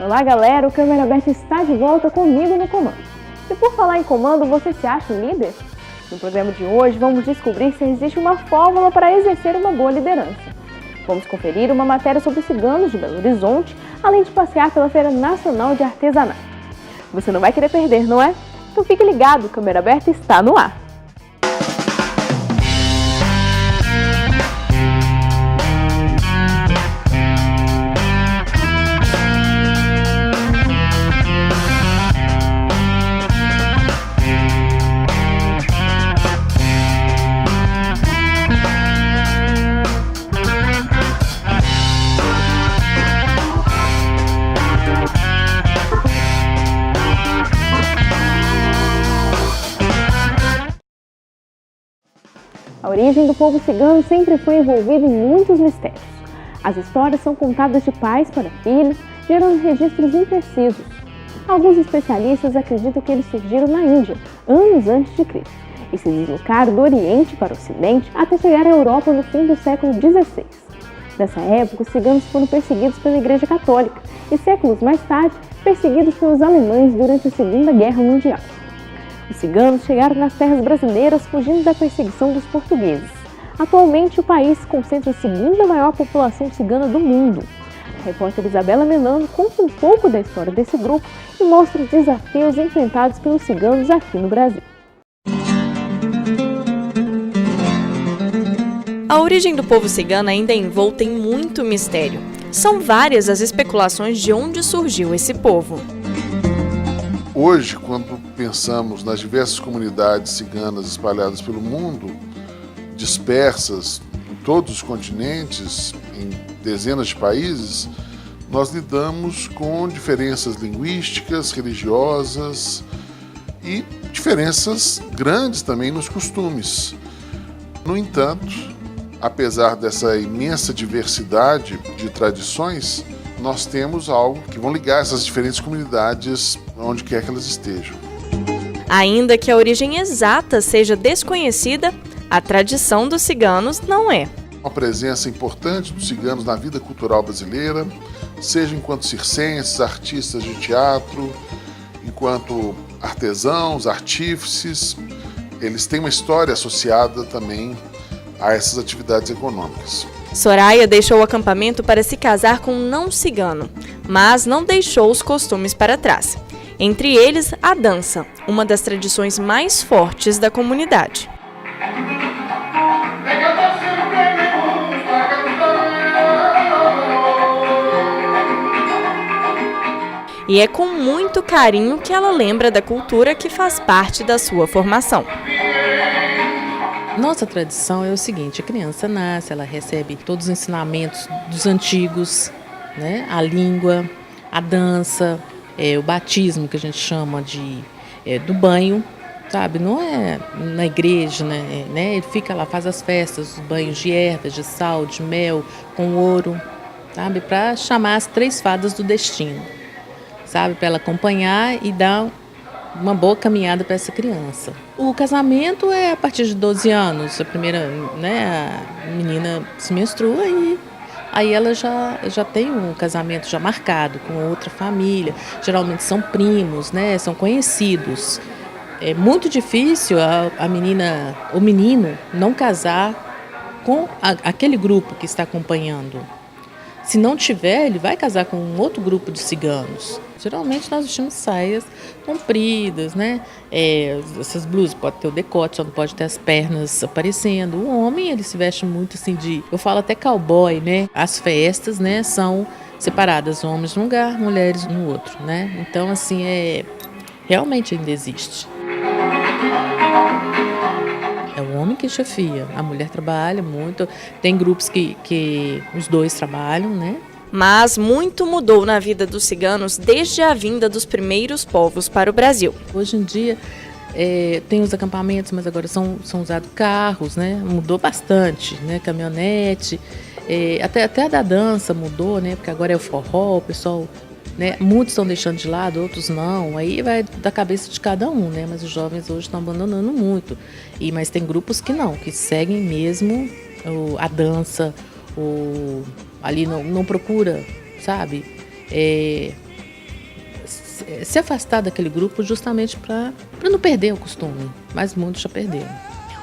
Olá galera, o Câmera Aberta está de volta comigo no comando. E por falar em comando, você se acha um líder? No programa de hoje vamos descobrir se existe uma fórmula para exercer uma boa liderança. Vamos conferir uma matéria sobre os ciganos de Belo Horizonte, além de passear pela Feira Nacional de Artesanato. Você não vai querer perder, não é? Então fique ligado, o Câmera Aberta está no ar. A origem do povo cigano sempre foi envolvida em muitos mistérios. As histórias são contadas de pais para filhos, gerando registros imprecisos. Alguns especialistas acreditam que eles surgiram na Índia, anos antes de Cristo, e se deslocaram do Oriente para o Ocidente até chegar à Europa no fim do século XVI. Nessa época, os ciganos foram perseguidos pela Igreja Católica e, séculos mais tarde, perseguidos pelos alemães durante a Segunda Guerra Mundial. Os ciganos chegaram nas terras brasileiras fugindo da perseguição dos portugueses. Atualmente, o país concentra a segunda maior população cigana do mundo. A repórter Isabela Melano conta um pouco da história desse grupo e mostra os desafios enfrentados pelos ciganos aqui no Brasil. A origem do povo cigano ainda é envolta em muito mistério. São várias as especulações de onde surgiu esse povo. Hoje, quando pensamos nas diversas comunidades ciganas espalhadas pelo mundo, dispersas em todos os continentes, em dezenas de países, nós lidamos com diferenças linguísticas, religiosas e diferenças grandes também nos costumes. No entanto, apesar dessa imensa diversidade de tradições, nós temos algo que vão ligar essas diferentes comunidades onde quer que elas estejam. Ainda que a origem exata seja desconhecida, a tradição dos ciganos não é. Uma presença importante dos ciganos na vida cultural brasileira, seja enquanto circenses, artistas de teatro, enquanto artesãos, artífices, eles têm uma história associada também a essas atividades econômicas. Soraya deixou o acampamento para se casar com um não cigano, mas não deixou os costumes para trás. Entre eles, a dança, uma das tradições mais fortes da comunidade. E é com muito carinho que ela lembra da cultura que faz parte da sua formação. Nossa tradição é o seguinte: a criança nasce, ela recebe todos os ensinamentos dos antigos, né? A língua, a dança, o batismo, que a gente chama do banho, sabe? Não é na igreja, né? Ele fica lá, faz as festas, os banhos de ervas, de sal, de mel, com ouro, sabe? Para chamar as 3 fadas do destino, sabe? Para ela acompanhar e dar uma boa caminhada para essa criança. O casamento é a partir de 12 anos. A primeira, a menina se menstrua e aí ela já tem um casamento já marcado com outra família. Geralmente são primos, são conhecidos. É muito difícil a menina, o menino, não casar com aquele grupo que está acompanhando. Se não tiver, ele vai casar com um outro grupo de ciganos. Geralmente nós vestimos saias compridas, essas blusas podem ter o decote, só não pode ter as pernas aparecendo. O homem, ele se veste muito assim eu falo até cowboy, As festas, são separadas, homens num lugar, mulheres no outro, Então, assim, realmente ainda existe. É o homem que chefia, a mulher trabalha muito, tem grupos que os dois trabalham, Mas muito mudou na vida dos ciganos desde a vinda dos primeiros povos para o Brasil. Hoje em dia tem os acampamentos, mas agora são usados carros, Mudou bastante, caminhonete, até a da dança mudou, Porque agora é o forró, o pessoal, muitos estão deixando de lado, outros não, aí vai da cabeça de cada um, Mas os jovens hoje estão abandonando muito. Mas tem grupos que não, que seguem mesmo a dança, ali não procura, sabe? se afastar daquele grupo justamente para não perder o costume, mas muitos já perderam.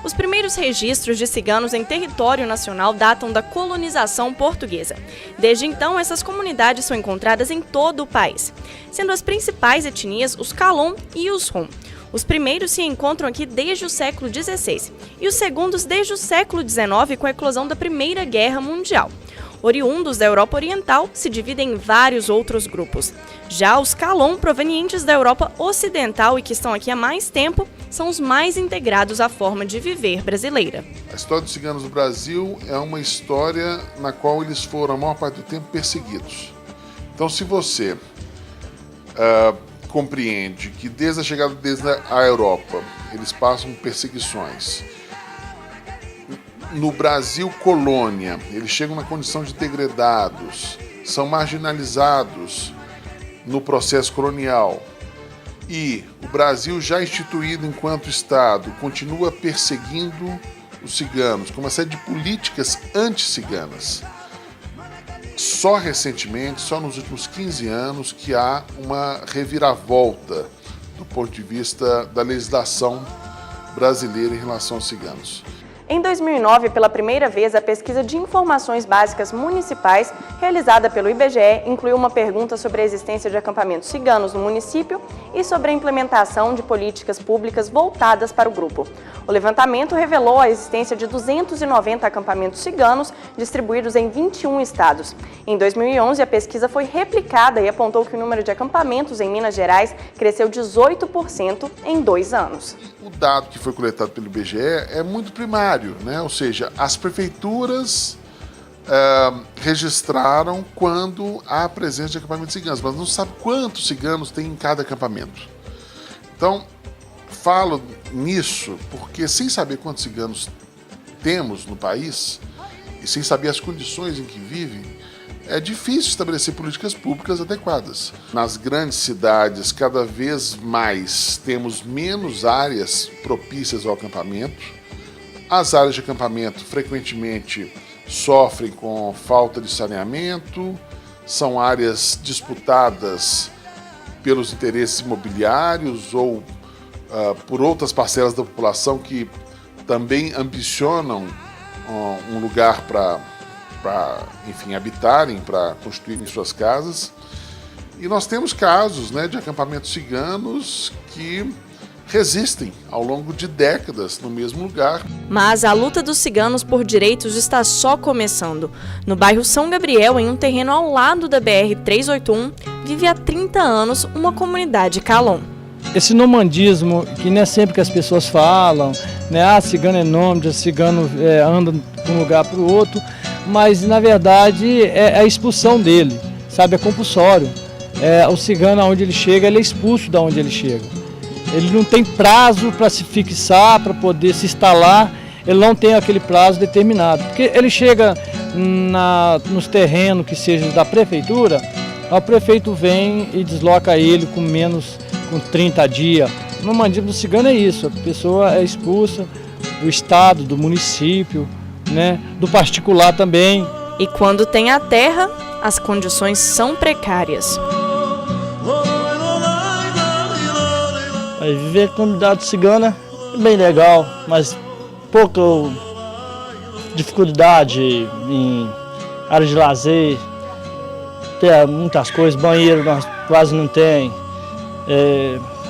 Os primeiros registros de ciganos em território nacional datam da colonização portuguesa. Desde então, essas comunidades são encontradas em todo o país, sendo as principais etnias os Calon e os Rom. Os primeiros se encontram aqui desde o século XVI e os segundos desde o século XIX, com a eclosão da Primeira Guerra Mundial. Oriundos da Europa Oriental, se dividem em vários outros grupos. Já os Calon, provenientes da Europa Ocidental e que estão aqui há mais tempo, são os mais integrados à forma de viver brasileira. A história dos ciganos no Brasil é uma história na qual eles foram, a maior parte do tempo, perseguidos. Então, se você compreende que desde a chegada deles à Europa, eles passam perseguições. No Brasil colônia, eles chegam na condição de degredados, são marginalizados no processo colonial. E o Brasil, já instituído enquanto Estado, continua perseguindo os ciganos, com uma série de políticas anti-ciganas. Só recentemente, só nos últimos 15 anos, que há uma reviravolta do ponto de vista da legislação brasileira em relação aos ciganos. Em 2009, pela primeira vez, a pesquisa de informações básicas municipais, realizada pelo IBGE, incluiu uma pergunta sobre a existência de acampamentos ciganos no município e sobre a implementação de políticas públicas voltadas para o grupo. O levantamento revelou a existência de 290 acampamentos ciganos, distribuídos em 21 estados. Em 2011, a pesquisa foi replicada e apontou que o número de acampamentos em Minas Gerais cresceu 18% em 2 anos. O dado que foi coletado pelo IBGE é muito primário, né? Ou seja, as prefeituras registraram quando há presença de acampamentos ciganos, mas não sabe quantos ciganos tem em cada acampamento. Então, falo nisso porque, sem saber quantos ciganos temos no país e sem saber as condições em que vivem, é difícil estabelecer políticas públicas adequadas. Nas grandes cidades, cada vez mais temos menos áreas propícias ao acampamento. As áreas de acampamento frequentemente sofrem com falta de saneamento, são áreas disputadas pelos interesses imobiliários ou por outras parcelas da população que também ambicionam um lugar para habitarem, para construírem suas casas. E nós temos casos, né, de acampamentos ciganos que resistem ao longo de décadas no mesmo lugar. Mas a luta dos ciganos por direitos está só começando. No bairro São Gabriel, em um terreno ao lado da BR-381, vive há 30 anos uma comunidade Calon. Esse nomandismo, que não é sempre que as pessoas falam, né, cigano é nômade, cigano anda de um lugar para o outro, mas na verdade é a expulsão dele, sabe, é compulsório. O cigano, aonde ele chega, ele é expulso da onde ele chega. Ele não tem prazo para se fixar, para poder se instalar, ele não tem aquele prazo determinado. Porque ele chega nos terrenos que sejam da prefeitura, o prefeito vem e desloca ele com 30 dias. No mandíbula do cigano é isso, a pessoa é expulsa do estado, do município, né, do particular também. E quando tem a terra, as condições são precárias. Viver em comunidade cigana é bem legal, mas pouca dificuldade em área de lazer, tem muitas coisas, banheiro nós quase não tem,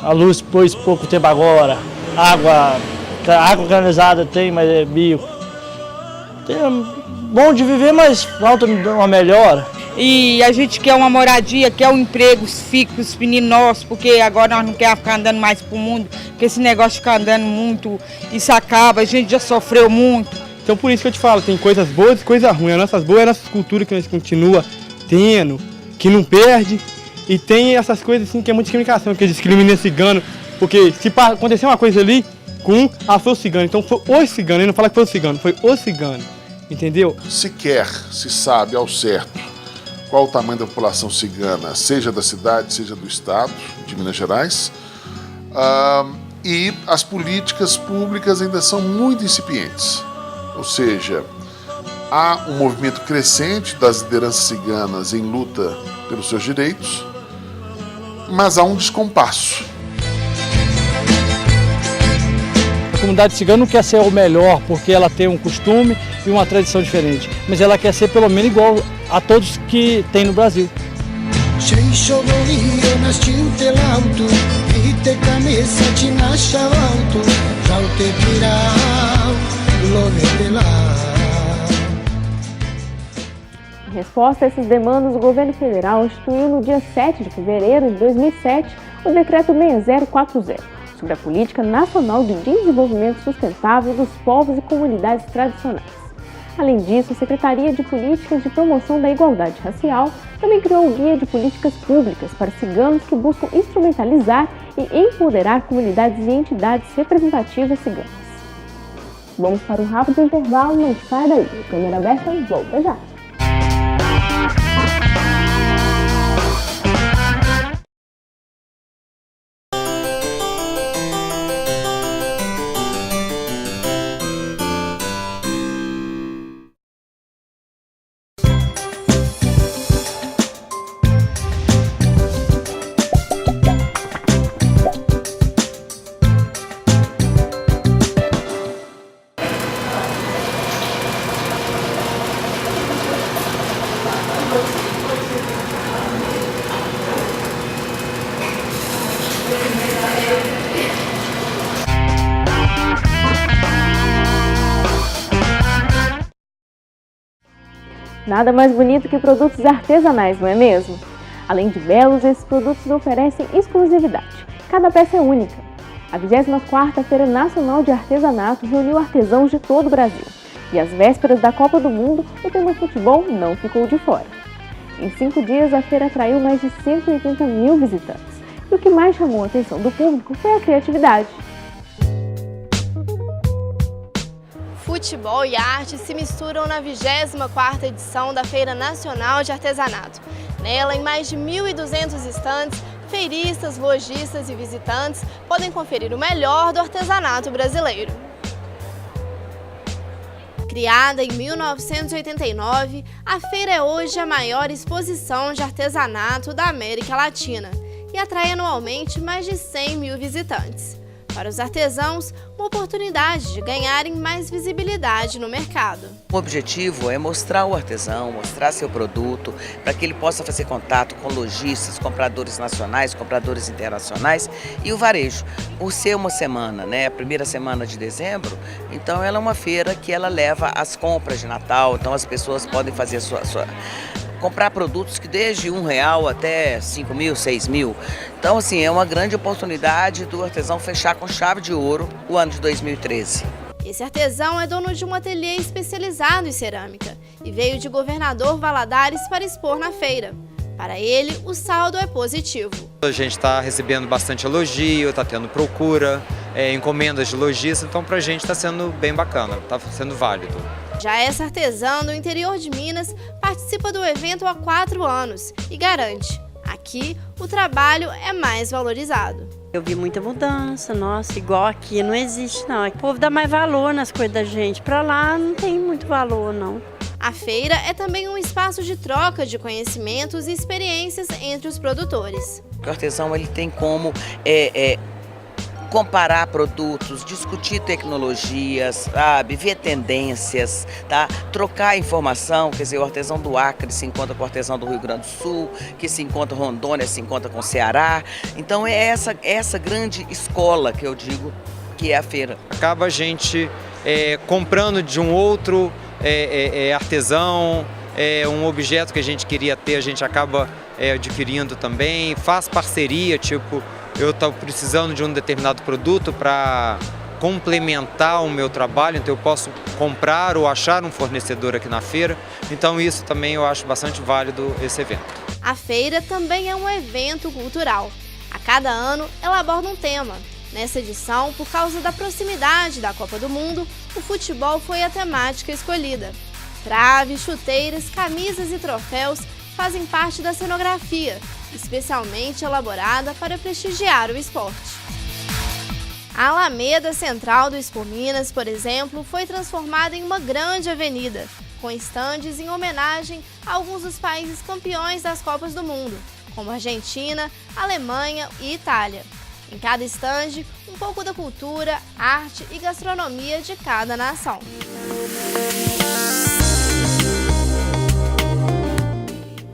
a luz pôs pouco tempo agora, água canalizada tem, mas é bico. É bom de viver, mas falta uma melhora. E a gente quer uma moradia, quer um emprego fixo para os meninos nossos, porque agora nós não queremos ficar andando mais para o mundo, porque esse negócio de ficar andando muito, isso acaba, a gente já sofreu muito. Então por isso que eu te falo, tem coisas boas e coisas ruins. As nossas boas é a nossa cultura que nós continua tendo, que não perde, e tem essas coisas assim que é muita discriminação, que discrimina cigano, porque se acontecer uma coisa ali com foi o cigano, então foi o cigano, ele não fala que foi o cigano, foi o cigano, entendeu? Sequer se sabe ao certo qual o tamanho da população cigana, seja da cidade, seja do estado de Minas Gerais, e as políticas públicas ainda são muito incipientes. Ou seja, há um movimento crescente das lideranças ciganas em luta pelos seus direitos, mas há um descompasso. A comunidade cigana não quer ser o melhor porque ela tem um costume e uma tradição diferente, mas ela quer ser pelo menos igual a todos que tem no Brasil. Em resposta a essas demandas, o governo federal instituiu no dia 7 de fevereiro de 2007 o Decreto 6040, sobre a Política Nacional de Desenvolvimento Sustentável dos Povos e Comunidades Tradicionais. Além disso, a Secretaria de Políticas de Promoção da Igualdade Racial também criou o Guia de Políticas Públicas para ciganos que buscam instrumentalizar e empoderar comunidades e entidades representativas ciganas. Vamos para um rápido intervalo, não sai daí. Câmera aberta, volta já! Nada mais bonito que produtos artesanais, não é mesmo? Além de belos, esses produtos oferecem exclusividade. Cada peça é única. A 24ª Feira Nacional de Artesanato reuniu artesãos de todo o Brasil. E às vésperas da Copa do Mundo, o tema futebol não ficou de fora. Em 5 dias, a feira atraiu mais de 180 mil visitantes. E o que mais chamou a atenção do público foi a criatividade. Futebol e arte se misturam na 24ª edição da Feira Nacional de Artesanato. Nela, em mais de 1.200 estandes, feiristas, lojistas e visitantes podem conferir o melhor do artesanato brasileiro. Criada em 1989, a feira é hoje a maior exposição de artesanato da América Latina e atrai anualmente mais de 100 mil visitantes. Para os artesãos, uma oportunidade de ganharem mais visibilidade no mercado. O objetivo é mostrar o artesão, mostrar seu produto, para que ele possa fazer contato com lojistas, compradores nacionais, compradores internacionais e o varejo. Por ser uma semana, a primeira semana de dezembro, então ela é uma feira que ela leva as compras de Natal, então as pessoas podem fazer comprar produtos que desde R$1 até 5 mil, 6 mil. Então, assim, é uma grande oportunidade do artesão fechar com chave de ouro o ano de 2013. Esse artesão é dono de um ateliê especializado em cerâmica e veio de Governador Valadares para expor na feira. Para ele, o saldo é positivo. A gente está recebendo bastante elogio, está tendo procura, encomendas de lojistas, então para a gente está sendo bem bacana, está sendo válido. Já essa artesã do interior de Minas participa do evento há 4 anos e garante, aqui o trabalho é mais valorizado. Eu vi muita mudança, nossa, igual aqui não existe não. O povo dá mais valor nas coisas da gente, para lá não tem muito valor não. A feira é também um espaço de troca de conhecimentos e experiências entre os produtores. O artesão ele tem como comparar produtos, discutir tecnologias, ver tendências, tá? Trocar informação, quer dizer, o artesão do Acre se encontra com o artesão do Rio Grande do Sul, que se encontra Rondônia, se encontra com o Ceará. Então é essa grande escola que eu digo que é a feira. Acaba a gente comprando de um outro artesão, um objeto que a gente queria ter, a gente acaba adquirindo também, faz parceria, tipo, eu estou precisando de um determinado produto para complementar o meu trabalho, então eu posso comprar ou achar um fornecedor aqui na feira, então isso também eu acho bastante válido esse evento. A feira também é um evento cultural. A cada ano ela aborda um tema. Nessa edição, por causa da proximidade da Copa do Mundo, o futebol foi a temática escolhida. Traves, chuteiras, camisas e troféus fazem parte da cenografia, especialmente elaborada para prestigiar o esporte. A Alameda Central do Expo Minas, por exemplo, foi transformada em uma grande avenida, com estandes em homenagem a alguns dos países campeões das Copas do Mundo, como Argentina, Alemanha e Itália. Em cada estande, um pouco da cultura, arte e gastronomia de cada nação.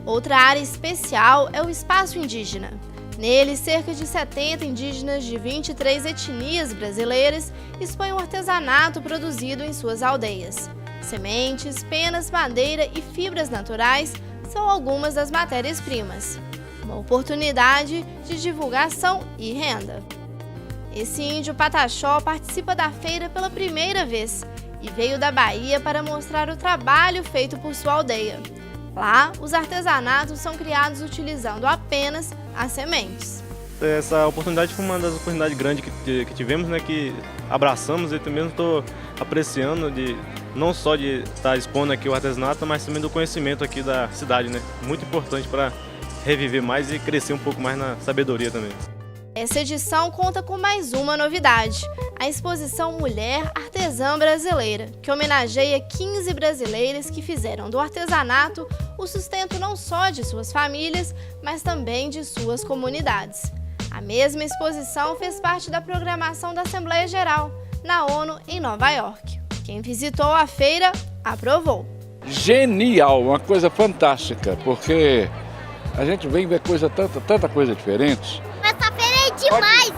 Outra área especial é o espaço indígena. Nele, cerca de 70 indígenas de 23 etnias brasileiras expõem o artesanato produzido em suas aldeias. Sementes, penas, madeira e fibras naturais são algumas das matérias-primas. Uma oportunidade de divulgação e renda. Esse índio Pataxó participa da feira pela primeira vez e veio da Bahia para mostrar o trabalho feito por sua aldeia. Lá, os artesanatos são criados utilizando apenas as sementes. Essa oportunidade foi uma das oportunidades grandes que tivemos, né, que abraçamos, e eu mesmo estou apreciando não só de estar expondo aqui o artesanato, mas também do conhecimento aqui da cidade, né? Muito importante para reviver mais e crescer um pouco mais na sabedoria também. Essa edição conta com mais uma novidade, a exposição Mulher Artesã Brasileira, que homenageia 15 brasileiras que fizeram do artesanato o sustento não só de suas famílias, mas também de suas comunidades. A mesma exposição fez parte da programação da Assembleia Geral, na ONU, em Nova York. Quem visitou a feira, aprovou. Genial, uma coisa fantástica, porque a gente vem ver tanta coisa diferente. Essa feira é demais!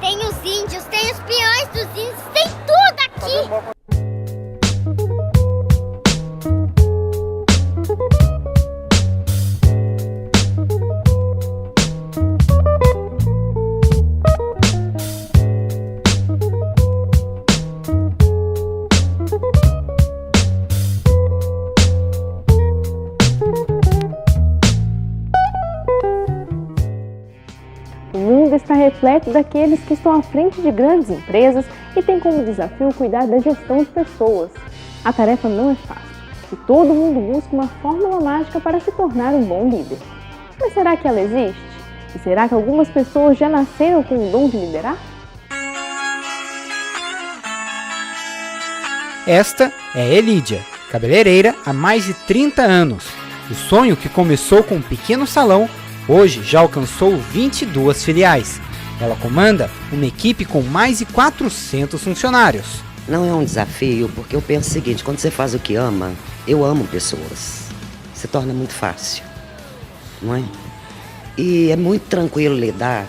Tem os índios, tem os peões dos índios, tem tudo aqui! O mundo está repleto daqueles que estão à frente de grandes empresas e têm como desafio cuidar da gestão de pessoas. A tarefa não é fácil e todo mundo busca uma fórmula mágica para se tornar um bom líder. Mas será que ela existe? E será que algumas pessoas já nasceram com o dom de liderar? Esta é Elídia, cabeleireira há mais de 30 anos. O sonho que começou com um pequeno salão hoje já alcançou 22 filiais. Ela comanda uma equipe com mais de 400 funcionários. Não é um desafio, porque eu penso o seguinte: quando você faz o que ama, eu amo pessoas, se torna muito fácil, não é? E é muito tranquilo lidar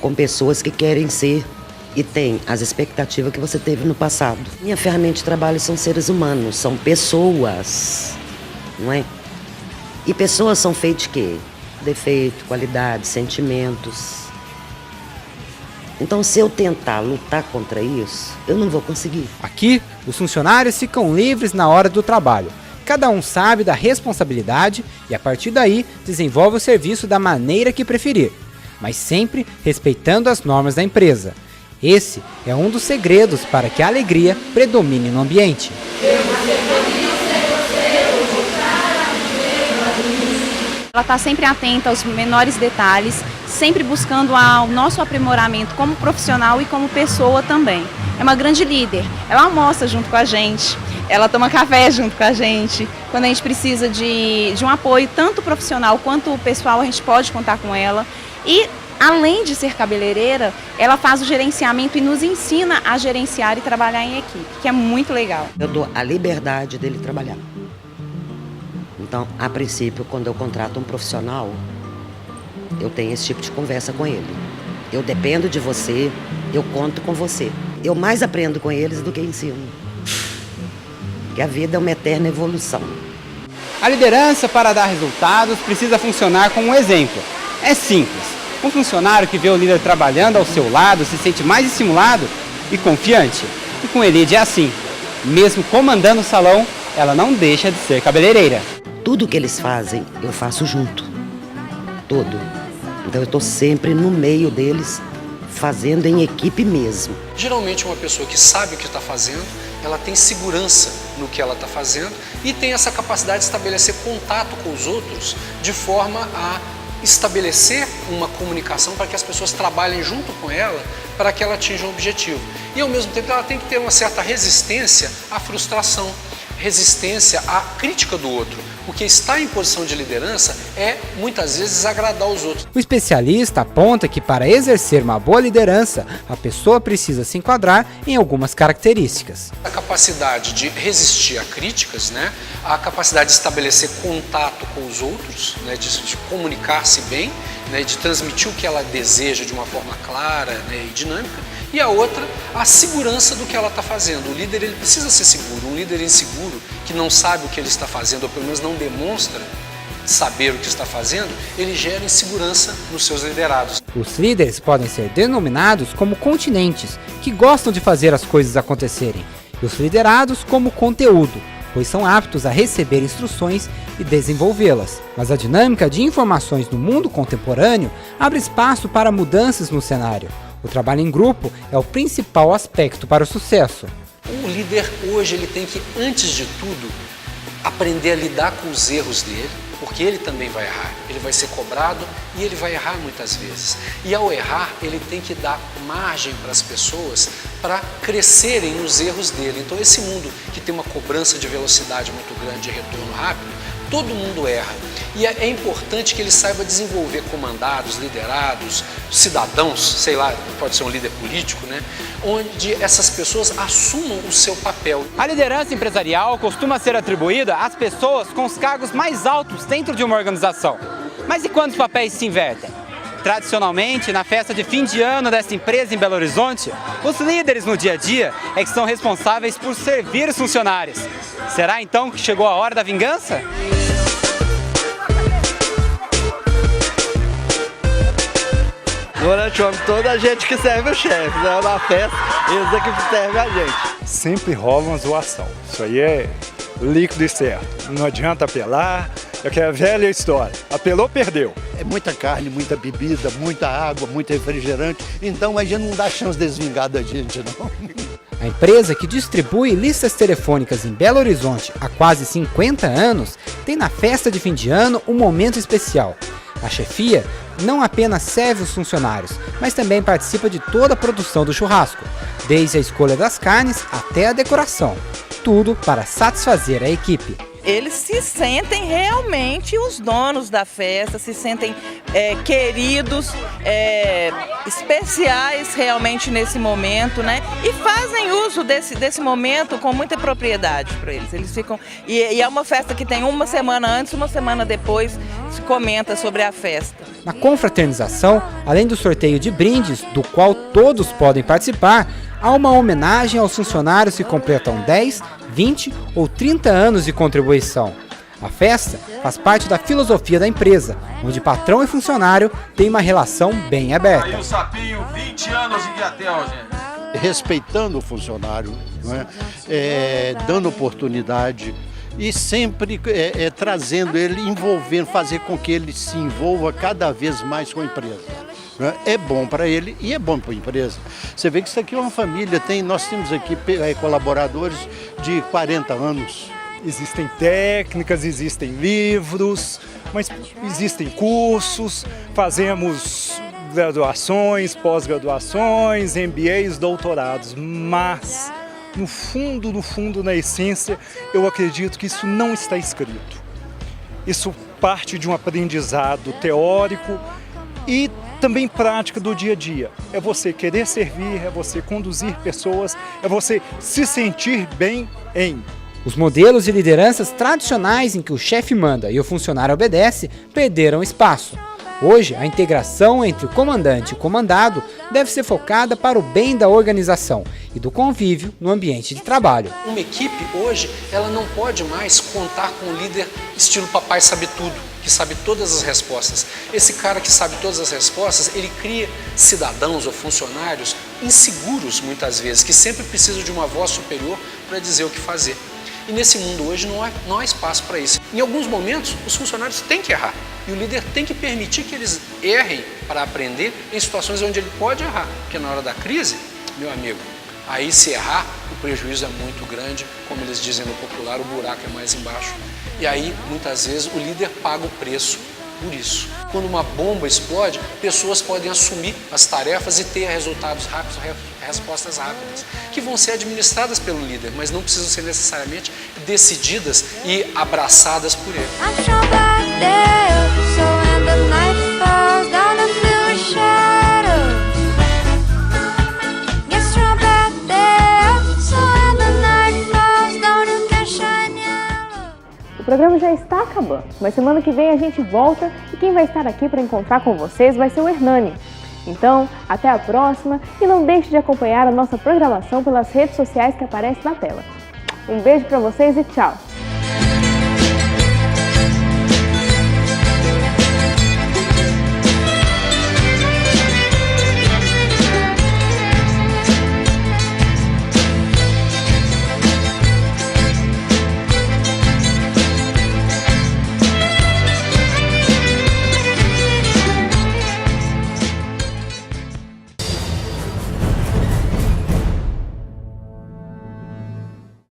com pessoas que querem ser e têm as expectativas que você teve no passado. Minha ferramenta de trabalho são seres humanos, são pessoas, não é? E pessoas são feitas de quê? Defeito, qualidade, sentimentos. Então, se eu tentar lutar contra isso, eu não vou conseguir. Aqui, os funcionários ficam livres na hora do trabalho. Cada um sabe da responsabilidade e, a partir daí, desenvolve o serviço da maneira que preferir, mas sempre respeitando as normas da empresa. Esse é um dos segredos para que a alegria predomine no ambiente. Ela está sempre atenta aos menores detalhes, sempre buscando o nosso aprimoramento como profissional e como pessoa também. É uma grande líder, ela almoça junto com a gente, ela toma café junto com a gente. Quando a gente precisa de um apoio, tanto profissional quanto pessoal, a gente pode contar com ela. E, além de ser cabeleireira, ela faz o gerenciamento e nos ensina a gerenciar e trabalhar em equipe, que é muito legal. Eu dou a liberdade dele trabalhar. Então, a princípio, quando eu contrato um profissional, eu tenho esse tipo de conversa com ele. Eu dependo de você, eu conto com você. Eu mais aprendo com eles do que ensino. Porque a vida é uma eterna evolução. A liderança, para dar resultados, precisa funcionar como um exemplo. É simples. Um funcionário que vê o líder trabalhando ao seu lado se sente mais estimulado e confiante. E com Elídia é assim. Mesmo comandando o salão, ela não deixa de ser cabeleireira. Tudo que eles fazem, eu faço junto. Tudo. Então eu estou sempre no meio deles, fazendo em equipe mesmo. Geralmente uma pessoa que sabe o que está fazendo, ela tem segurança no que ela está fazendo e tem essa capacidade de estabelecer contato com os outros de forma a estabelecer uma comunicação para que as pessoas trabalhem junto com ela para que ela atinja um objetivo. E ao mesmo tempo ela tem que ter uma certa resistência à frustração, resistência à crítica do outro. porque estar em posição de liderança é, muitas vezes, agradar os outros. O especialista aponta que para exercer uma boa liderança, a pessoa precisa se enquadrar em algumas características. A capacidade de resistir a críticas, né? A capacidade de estabelecer contato com os outros, né? de comunicar-se bem, né? De transmitir o que ela deseja de uma forma clara, né? E dinâmica. E a outra, a segurança do que ela está fazendo. O líder ele precisa ser seguro. Um líder inseguro, que não sabe o que ele está fazendo, ou pelo menos não demonstra saber o que está fazendo, ele gera insegurança nos seus liderados. Os líderes podem ser denominados como continentes, que gostam de fazer as coisas acontecerem, e os liderados como conteúdo, pois são aptos a receber instruções e desenvolvê-las. Mas a dinâmica de informações no mundo contemporâneo abre espaço para mudanças no cenário. O trabalho em grupo é o principal aspecto para o sucesso. O líder hoje ele tem que, antes de tudo, aprender a lidar com os erros dele, porque ele também vai errar. Ele vai ser cobrado e ele vai errar muitas vezes. E ao errar, ele tem que dar margem para as pessoas para crescerem nos erros dele. Então esse mundo que tem uma cobrança de velocidade muito grande e retorno rápido, todo mundo erra. E é importante que ele saiba desenvolver comandados, liderados, cidadãos, sei lá, pode ser um líder político, né? Onde essas pessoas assumam o seu papel. A liderança empresarial costuma ser atribuída às pessoas com os cargos mais altos dentro de uma organização. Mas e quando os papéis se invertem? Tradicionalmente, na festa de fim de ano dessa empresa em Belo Horizonte, os líderes no dia a dia é que são responsáveis por servir os funcionários. Será então que chegou a hora da vingança? Durante o ano todo a gente que serve o chefe, né? Na festa, eles é que servem a gente. Sempre rola uma zoação, isso aí é líquido e certo. Não adianta apelar, é aquela velha história, apelou, perdeu. É muita carne, muita bebida, muita água, muito refrigerante, então a gente não dá chance de desvingar da gente, não. A empresa, que distribui listas telefônicas em Belo Horizonte há quase 50 anos, tem na festa de fim de ano um momento especial. A chefia não apenas serve os funcionários, mas também participa de toda a produção do churrasco, desde a escolha das carnes até a decoração. Tudo para satisfazer a equipe. Eles se sentem realmente os donos da festa, se sentem queridos, especiais realmente nesse momento, né? E fazem uso desse momento com muita propriedade para eles. Eles ficam e é uma festa que tem uma semana antes, uma semana depois, se comenta sobre a festa. Na confraternização, além do sorteio de brindes, do qual todos podem participar, há uma homenagem aos funcionários que completam 10, 20 ou 30 anos de contribuição. A festa faz parte da filosofia da empresa, onde patrão e funcionário têm uma relação bem aberta. Aí o Sapinho, 20 anos de Guiatel, gente. Respeitando o funcionário, não é? Dando oportunidade e sempre trazendo ele, envolvendo, fazer com que ele se envolva cada vez mais com a empresa. É bom para ele e é bom para a empresa. Você vê que isso aqui é uma família, nós temos aqui colaboradores de 40 anos. Existem técnicas, existem livros, mas existem cursos, fazemos graduações, pós-graduações, MBAs, doutorados, mas no fundo, na essência, eu acredito que isso não está escrito. Isso parte de um aprendizado teórico e também prática do dia a dia. É você querer servir, é você conduzir pessoas, é você se sentir bem em. Os modelos de lideranças tradicionais em que o chefe manda e o funcionário obedece perderam espaço. Hoje, a integração entre o comandante e o comandado deve ser focada para o bem da organização e do convívio no ambiente de trabalho. Uma equipe hoje, ela não pode mais contar com um líder estilo papai sabe tudo, que sabe todas as respostas. Esse cara que sabe todas as respostas, ele cria cidadãos ou funcionários inseguros muitas vezes, que sempre precisam de uma voz superior para dizer o que fazer. E nesse mundo hoje não há espaço para isso. Em alguns momentos, os funcionários têm que errar. E o líder tem que permitir que eles errem para aprender em situações onde ele pode errar. Porque na hora da crise, meu amigo, aí se errar, o prejuízo é muito grande. Como eles dizem no popular, o buraco é mais embaixo. E aí, muitas vezes, o líder paga o preço por isso. Quando uma bomba explode, pessoas podem assumir as tarefas e ter resultados rápidos, respostas rápidas, que vão ser administradas pelo líder, mas não precisam ser necessariamente decididas e abraçadas por ele. O programa já está acabando, mas semana que vem a gente volta e quem vai estar aqui para encontrar com vocês vai ser o Hernani. Então, até a próxima e não deixe de acompanhar a nossa programação pelas redes sociais que aparecem na tela. Um beijo para vocês e tchau!